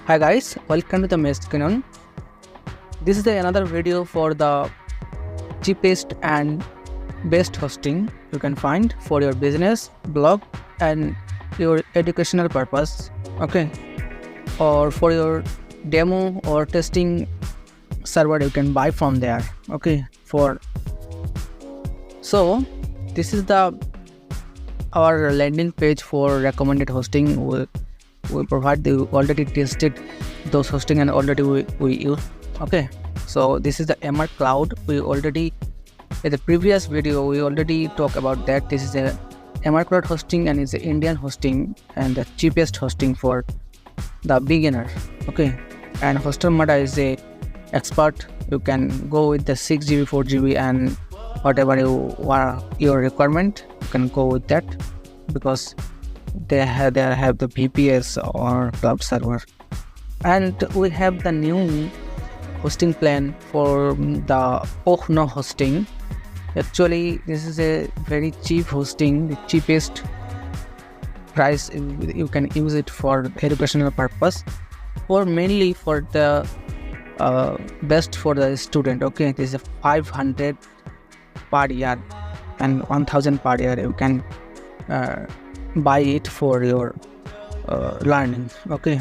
Hi guys, welcome to the Canon. This is another video for the cheapest and best hosting you can find for your business, blog and your educational purpose, okay, or for your demo or testing server you can buy from there, okay. So this is our landing page for recommended hosting. We provide the already tested those hosting and already we use, okay. So this is the MR Cloud. We already in the previous video we already talked about that. This is a MR Cloud hosting and it's the Indian hosting and the cheapest hosting for the beginner, okay. And Hoster Mada is a expert. You can go with the 6GB 4GB and whatever your requirement, you can go with that because they have the VPS or cloud server. And we have the new hosting plan for the no hosting. Actually this is a very cheap hosting, the cheapest price. You can use it for educational purpose or mainly for the best for the student, okay. This is a 500 per year and 1000 per year. You can buy it for your learning, okay.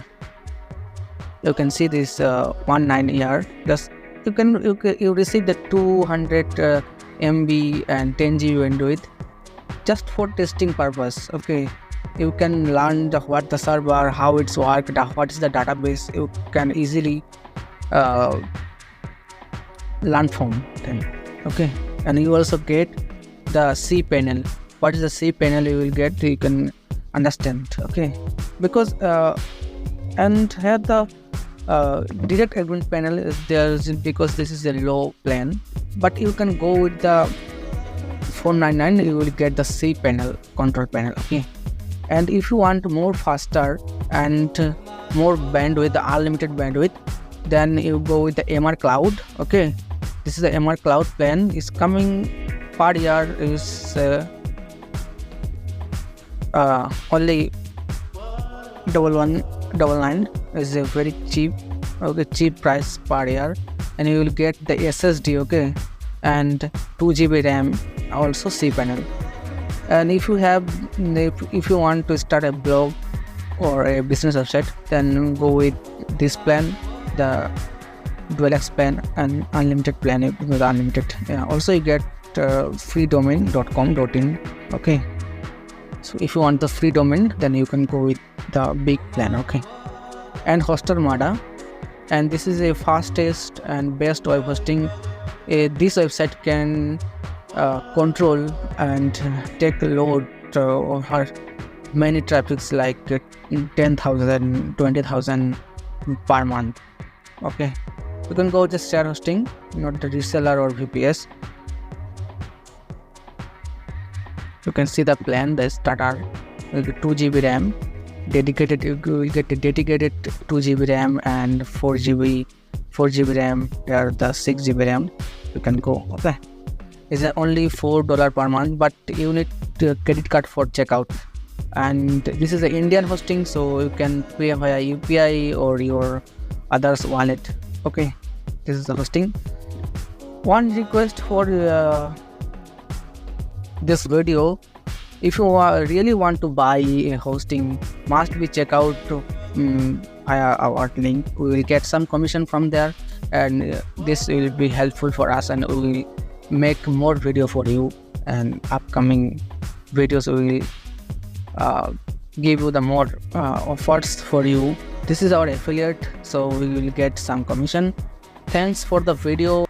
You can see this 19 year. Just you receive the 200 MB and 10 GB window just for testing purpose, okay. You can learn what the server, how it's worked, what is the database. You can easily learn from them, okay. And you also get the C panel. What is the C panel you will get, you can understand, okay. Because and here the direct admin panel is there because this is a low plan, but you can go with the 499. You will get the C panel, control panel, okay. And if you want more faster and more bandwidth, the unlimited bandwidth, then you go with the MR Cloud, okay. This is the MR Cloud plan. Is coming per year is only 1199 is a very cheap, okay, cheap price per year. And you will get the SSD, okay, and 2GB RAM, also C panel. And if you want to start a blog or a business website, then go with this plan, the DualX plan and unlimited plan with unlimited. Yeah. Also you get free domain.com.in, okay. So if you want the free domain, then you can go with the big plan, okay. And Hoster Mada, and this is a fastest and best web hosting. This website can control and take load over many traffics like 10,000, 20,000 per month, okay. You can go with the share hosting, not the reseller or VPS. You can see the plan, the starter, 2GB RAM, dedicated. You will get a dedicated 2GB RAM and 4GB RAM, or the 6GB RAM. You can go, okay. It's only $4 per month, but you need a credit card for checkout. And this is the Indian hosting, so you can pay via UPI or your others wallet, okay. This is the hosting. One request for this video: if you really want to buy a hosting, must be check out via our link. We will get some commission from there, and this will be helpful for us, and we will make more video for you. And upcoming videos we will give you the more offers for you. This is our affiliate, so we will get some commission. Thanks for the video.